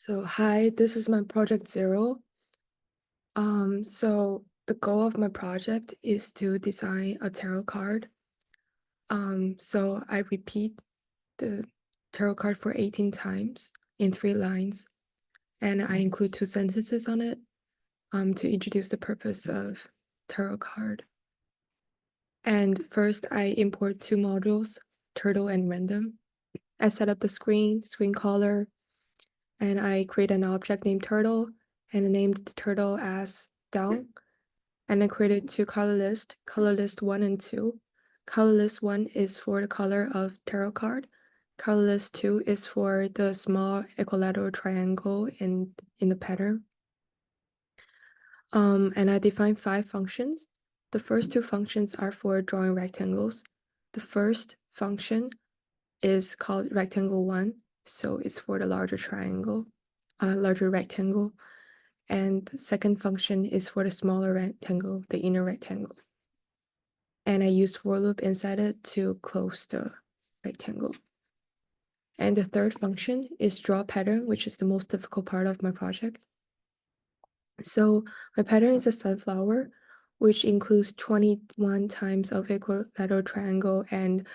So hi, this is my project zero. So the goal of my project is to design a tarot card. So I repeat the tarot card for 18 times in 3 lines, and I include 2 sentences on it, to introduce the purpose of tarot card. And first I import 2 modules, turtle and random. I set up the screen color, and I create an object named turtle and I named the turtle as down. And I created 2 color list 1 and 2. Color list 1 is for the color of tarot card. Color list 2 is for the small equilateral triangle in the pattern. And I define 5 functions. The first 2 functions are for drawing rectangles. The first function is called rectangle 1, so it's for the larger rectangle. And the second function is for the smaller rectangle, the inner rectangle. And I use for loop inside it to close the rectangle. And the third function is draw pattern, which is the most difficult part of my project. So my pattern is a sunflower, which includes 21 times of equilateral triangle and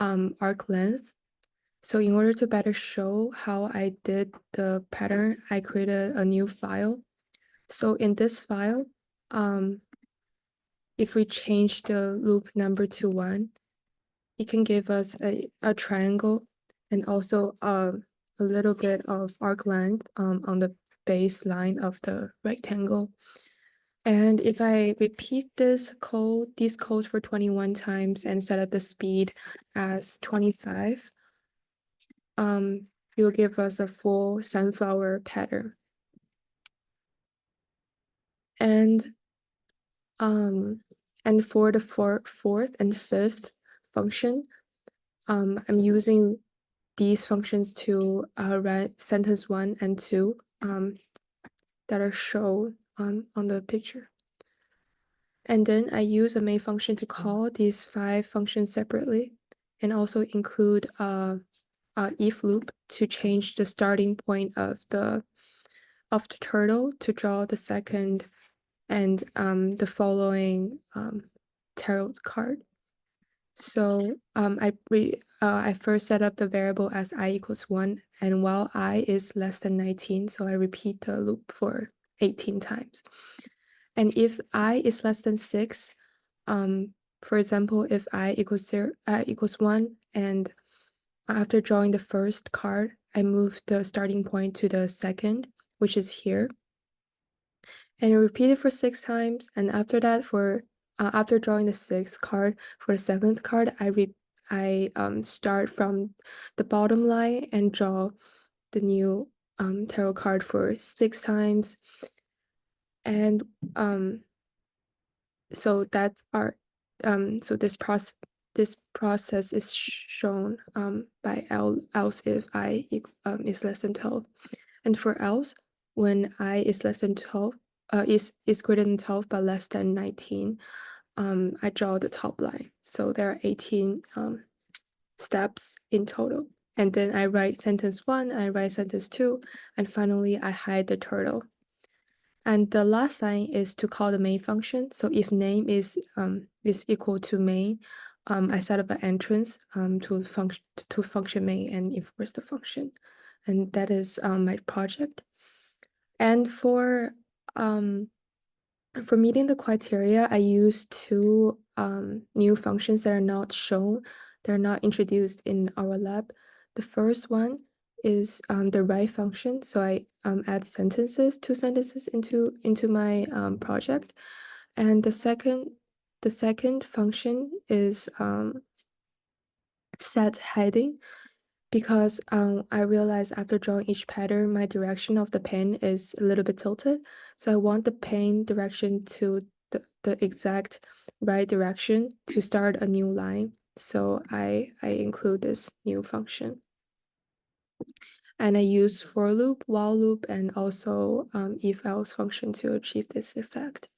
arc length. So in order to better show how I did the pattern, I created a new file. So in this file, if we change the loop number to 1, it can give us a triangle and also a little bit of arc length on the baseline of the rectangle. And if I repeat these codes for 21 times and set up the speed as 25, it will give us a full sunflower pattern. And for the fourth and fifth function, I'm using these functions to write sentence 1 and 2 that are shown on the picture. And then I use a main function to call these 5 functions separately, and also include a if loop to change the starting point of the turtle to draw the second and the following tarot card. So I first set up the variable as I equals 1, and while I is less than 19, so I repeat the loop for 18 times. And if I is less than 6, for example, if I equals 1, and after drawing the first card, I move the starting point to the second, which is here. And I repeat it for 6 times, and after that, after drawing the 6th card, for the 7th card, I start from the bottom line and draw the new tarot card for 6 times. And so that's our so this process is shown by else if I is less than 12. And for else, when I is less than 12, is greater than 12 but less than 19, I draw the top line. So there are 18 steps in total. And then I write sentence 1, I write sentence 2, and finally I hide the turtle. And the last line is to call the main function. So if name is equal to main, I set up an entrance to function main and enforce the function. And that is my project. And for meeting the criteria, I use 2 new functions that are not shown. They're not introduced in our lab. The first one is the write function. So I add 2 sentences into my project. And the second function is set heading, because I realized after drawing each pattern, my direction of the pen is a little bit tilted. So I want the pen direction to the exact right direction to start a new line. So I include this new function. And I use for loop, while loop, and also if else function to achieve this effect.